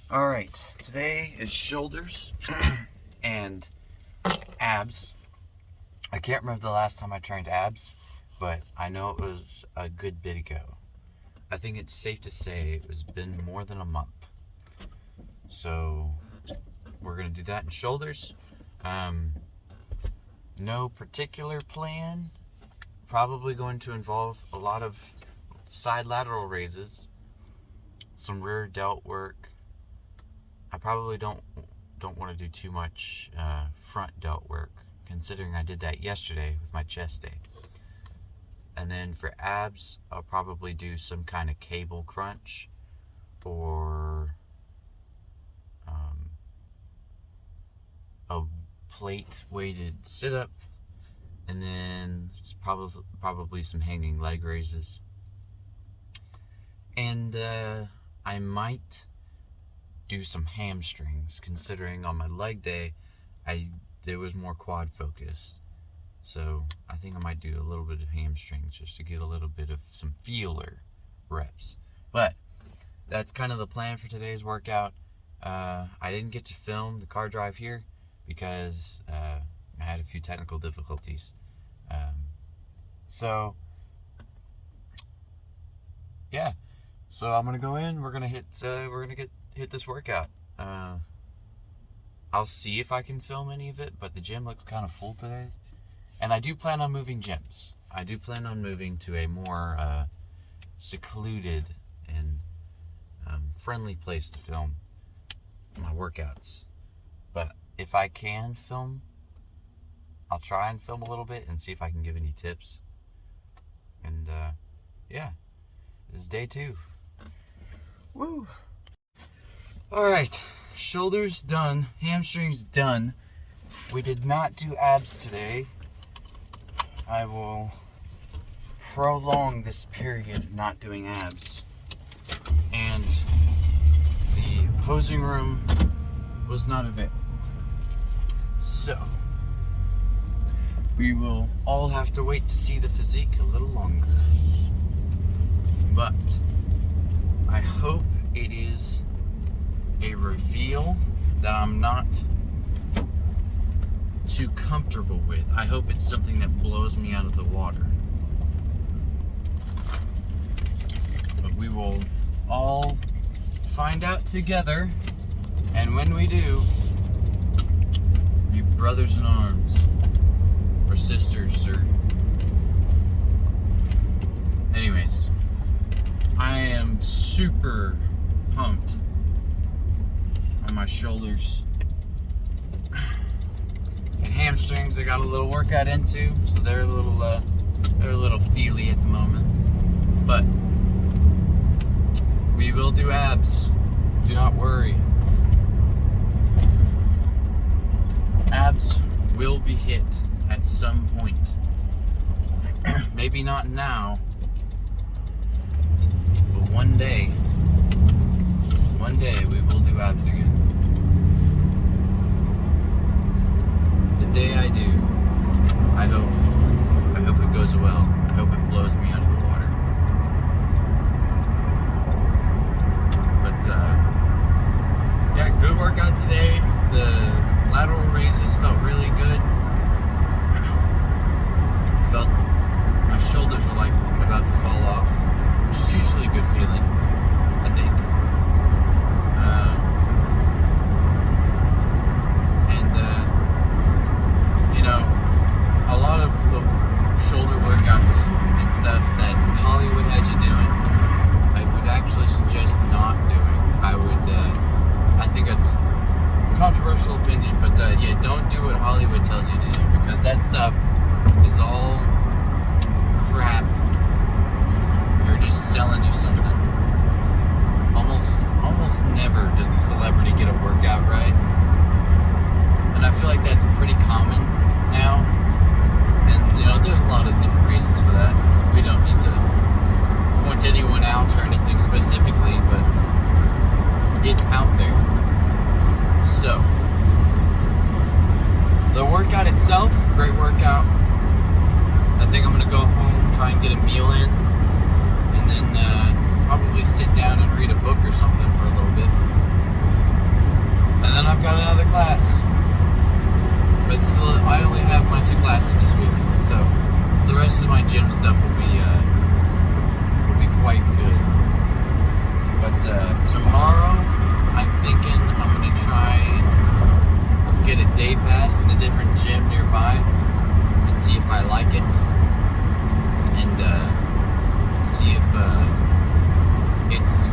Alright, today is shoulders and abs. I can't remember the last time I trained abs, but I know it was a good bit ago. I think it's safe to say it was been more than a month. So we're going to do that in shoulders. No particular plan. Probably going to involve a lot of side lateral raises, some rear delt work. I probably don't want to do too much front delt work, considering I did that yesterday with my chest day. And then for abs, I'll probably do some kind of cable crunch or a plate weighted sit up, and then probably some hanging leg raises. And I might do some hamstrings, considering on my leg day there was more quad focused. So I think I might do a little bit of hamstrings just to get a little bit of some feeler reps. But that's kind of the plan for today's workout. I didn't get to film the car drive here because I had a few technical difficulties. So I'm gonna go in. We're gonna hit this workout. I'll see if I can film any of it, but the gym looks kind of full today. And I do plan on moving gyms. I do plan on moving to a more secluded and friendly place to film my workouts. But if I can film, I'll try and film a little bit and see if I can give any tips. And this is day 2. Woo! Alright, shoulders done, hamstrings done. We did not do abs today. I will prolong this period of not doing abs. And the posing room was not available. So we will all have to wait to see the physique a little longer. But I hope it is a reveal that I'm not too comfortable with. I hope it's something that blows me out of the water. But we will all find out together, and when we do, be brothers in arms, or sisters, or... Anyways, I am super pumped on my shoulders and hamstrings. I got a little workout into, so they're a little feely at the moment. But we will do abs. Do not worry. Abs will be hit at some point. Maybe not now, but one day we will do abs again. The day I do, I hope it goes well. I hope it blows me out of the water. But good workout today. The lateral raises felt really good. Felt my shoulders were like about to fall off, which is usually a good feeling, I think. A lot of the shoulder workouts and stuff that Hollywood has you doing, I would actually suggest not doing. I think it's a controversial opinion, but don't do what Hollywood tells you to do, because that stuff is all crap. They're just selling you something. Almost never does the celebrity get a workout right. And I feel like that's pretty common now. And, there's a lot of different reasons for that. We don't need to point anyone out or anything specifically, but it's out there. So, the workout itself, great workout. I think I'm going to go home, try and get a meal in, and then probably sit down and read a book or something for a little bit. tomorrow, I'm thinking I'm going to try and get a day pass in a different gym nearby and see if I like it. And see if it's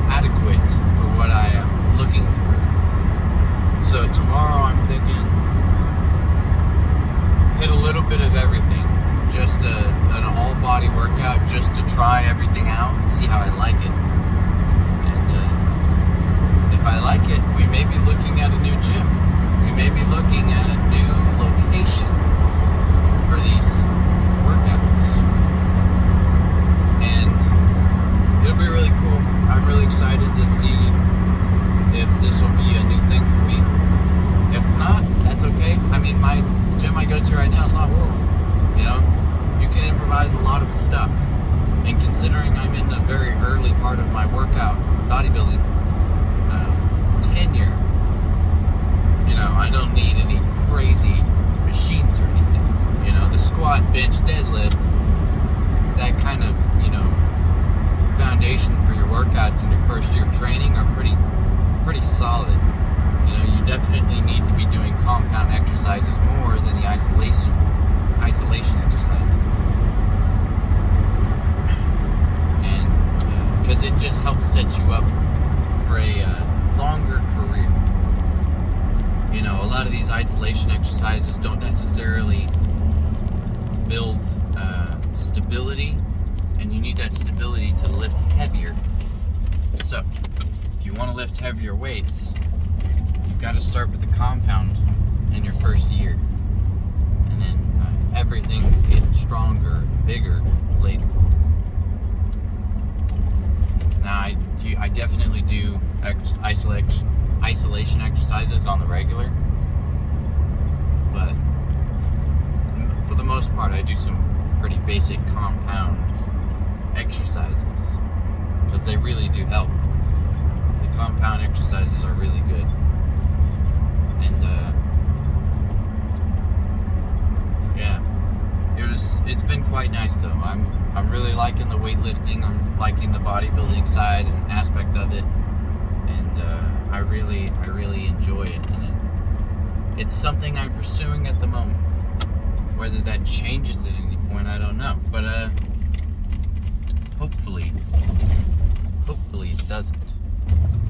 adequate for what I am looking for. So tomorrow I'm thinking hit a little bit of everything. Just an all-body workout just to try everything out and see how I like it. And if I like it, we may be looking at a new gym. We may be looking at a new location for these workouts. And it'll be really cool. I'm really excited to see if this will be a new thing for me. If not, that's okay. I mean, my gym I go to right now is not horrible. You know, you can improvise a lot of stuff. And considering I'm in a very early part of my workout, bodybuilding tenure, you know, I don't need any crazy machines or anything. You know, the squat, bench, deadlift, that kind of, you know, foundation for your workouts in your first year of training are pretty solid. You know, you definitely need to be doing compound exercises more than the isolation exercises. And because it just helps set you up for a longer career. You know, a lot of these isolation exercises don't necessarily build stability, and you need that stability to lift heavier. So, if you want to lift heavier weights, you've got to start with the compound in your first year, and then everything will get stronger, bigger later. Now, I definitely do isolation exercises on the regular, but for the most part, I do some pretty basic compound exercises because they really do help. The compound exercises are really good. And yeah, it's been quite nice though. I'm really liking the weightlifting. I'm liking the bodybuilding side and aspect of it, and I really enjoy it. And it's something I'm pursuing at the moment. Whether that changes at any point, I don't know. But hopefully it doesn't.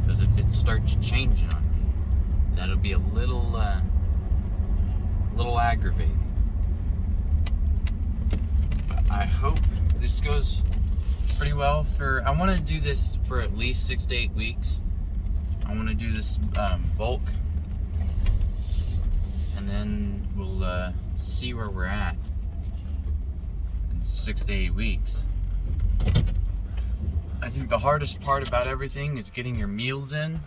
Because if it starts changing on me, that'll be a little aggravating. But I hope this goes pretty well. I want to do this for at least 6 to 8 weeks. I want to do this bulk, and then we'll see where we're at in 6 to 8 weeks. I think the hardest part about everything is getting your meals in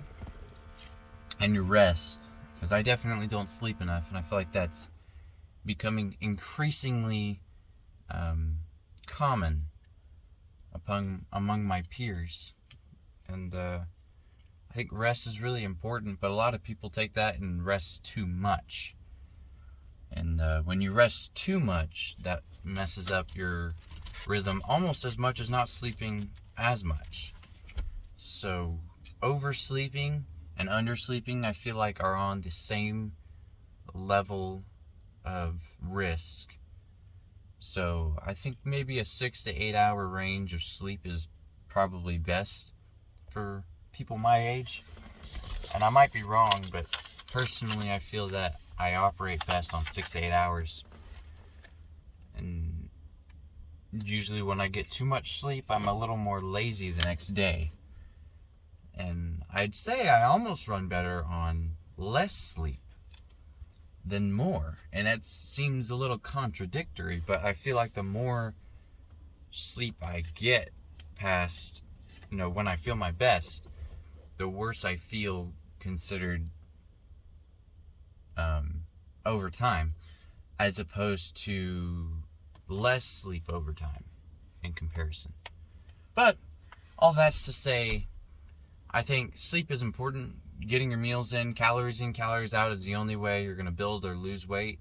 and your rest, because I definitely don't sleep enough, and I feel like that's becoming increasingly common among my peers. And I think rest is really important, but a lot of people take that and rest too much. And when you rest too much, that messes up your rhythm almost as much as not sleeping as much. So oversleeping and undersleeping, I feel like, are on the same level of risk. So I think maybe a 6 to 8 hour range of sleep is probably best for people my age. And I might be wrong, but personally I feel that I operate best on 6 to 8 hours. And usually when I get too much sleep, I'm a little more lazy the next day. And I'd say I almost run better on less sleep than more. And that seems a little contradictory, but I feel like the more sleep I get past, when I feel my best, the worse I feel considered over time, as opposed to less sleep over time in comparison. But all that's to say, I think sleep is important. Getting your meals in, calories out is the only way you're going to build or lose weight.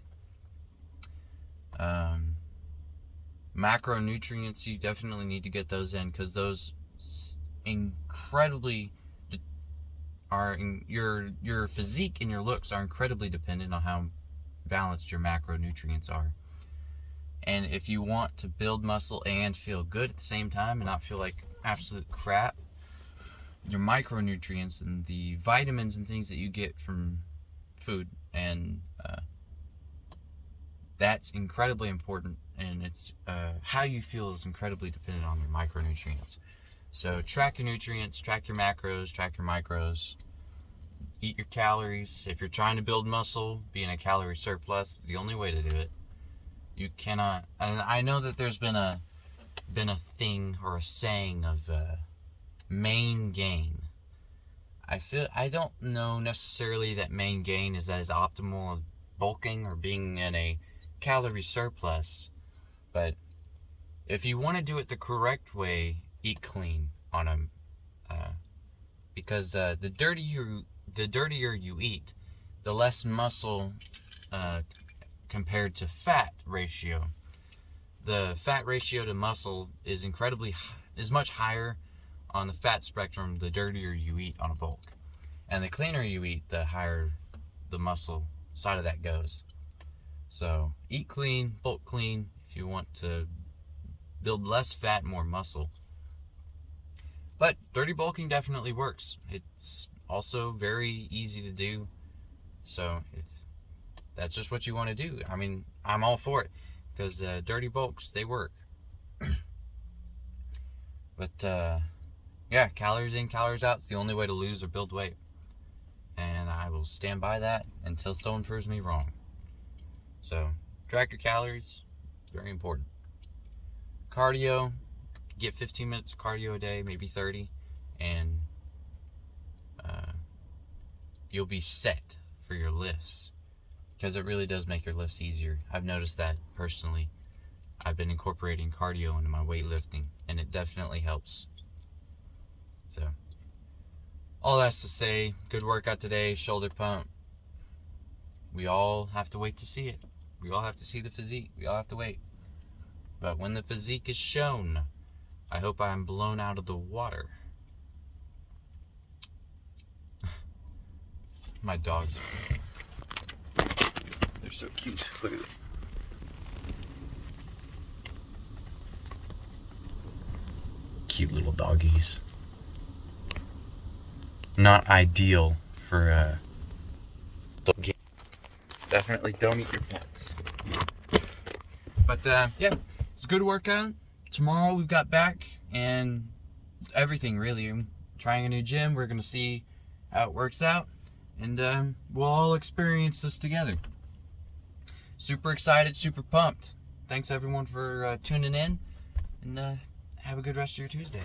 Macronutrients, you definitely need to get those in, because those incredibly your physique and your looks are incredibly dependent on how balanced your macronutrients are. And if you want to build muscle and feel good at the same time and not feel like absolute crap, your micronutrients and the vitamins and things that you get from food, and that's incredibly important. And it's how you feel is incredibly dependent on your micronutrients. So track your nutrients, track your macros, track your micros, eat your calories. If you're trying to build muscle, be in a calorie surplus is the only way to do it. You cannot, and I know that there's been a thing or a saying of main gain. I don't know necessarily that main gain is as optimal as bulking or being in a calorie surplus, but if you want to do it the correct way, eat clean on them, because the dirtier you eat, the less muscle compared to fat ratio. The fat ratio to muscle is much higher on the fat spectrum the dirtier you eat on a bulk, and the cleaner you eat, the higher the muscle side of that goes. So eat clean, bulk clean if you want to build less fat, more muscle. But dirty bulking definitely works. It's also very easy to do. So if that's just what you want to do, I mean, I'm all for it, because dirty bulks, they work. But yeah, calories in, calories out is the only way to lose or build weight. And I will stand by that until someone proves me wrong. So track your calories, very important. Cardio, get 15 minutes of cardio a day, maybe 30, and you'll be set for your lifts, because it really does make your lifts easier. I've noticed that personally. I've been incorporating cardio into my weightlifting, and it definitely helps. So all that's to say, good workout today, shoulder pump. We all have to wait to see it. We all have to see the physique. We all have to wait. But when the physique is shown, I hope I'm blown out of the water. My dogs. They're so cute. Look at it. Cute little doggies. Not ideal for definitely don't eat your pets. But yeah, it's a good workout. Tomorrow we've got back and everything really. I'm trying a new gym. We're gonna see how it works out, and we'll all experience this together. Super excited, super pumped. Thanks everyone for tuning in, and have a good rest of your Tuesday.